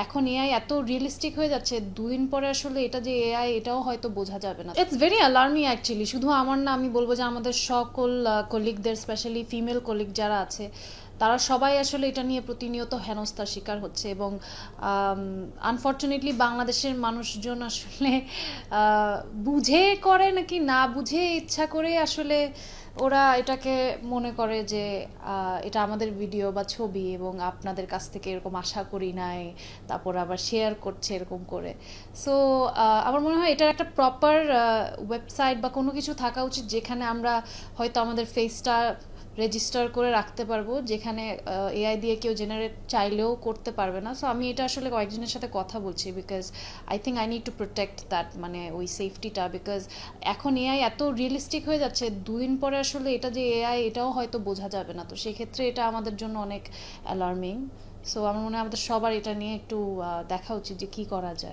এখন এআই এত রিয়েলিস্টিক হয়ে যাচ্ছে, দুদিন পরে আসলে এটা যে এআই এটাও হয়তো বোঝা যাবে না। It's very alarming actually. শুধু আমার না, আমি বলবো যে আমাদের সকল কলিগদের, স্পেশালি ফিমেল কলিগ যারা আছে, তারা সবাই আসলে এটা নিয়ে প্রতিনিয়ত হেনস্থার শিকার হচ্ছে। এবং আনফর্চুনেটলি বাংলাদেশের মানুষজন আসলে বুঝে করে নাকি না বুঝে ইচ্ছা করে আসলে ওরা এটাকে মনে করে যে এটা আমাদের ভিডিও বা ছবি এবং আপনাদের কাছ থেকে এরকম আশা করি নাই, তারপর আবার শেয়ার করছে এরকম করে। সো আমার মনে হয় এটার একটা প্রপার ওয়েবসাইট বা কোনো কিছু থাকা উচিত, যেখানে আমরা হয়তো আমাদের ফেসটা রেজিস্টার করে রাখতে পারবো, যেখানে এআই দিয়ে কেউ জেনারেট চাইলেও করতে পারবে না। সো আমি এটা আসলে কয়েকজনের সাথে কথা বলছি, because I think I need to protect that, মানে ওই সেফটিটা। বিকজ এখন এআই এত রিয়েলিস্টিক হয়ে যাচ্ছে, দুদিন পরে আসলে এটা যে এআই এটাও হয়তো বোঝা যাবে না। তো সেক্ষেত্রে এটা আমাদের জন্য অনেক অ্যালার্মিং। সো আমার মনে হয় আমাদের সবার এটা নিয়ে একটু দেখা উচিত যে কী করা যায়।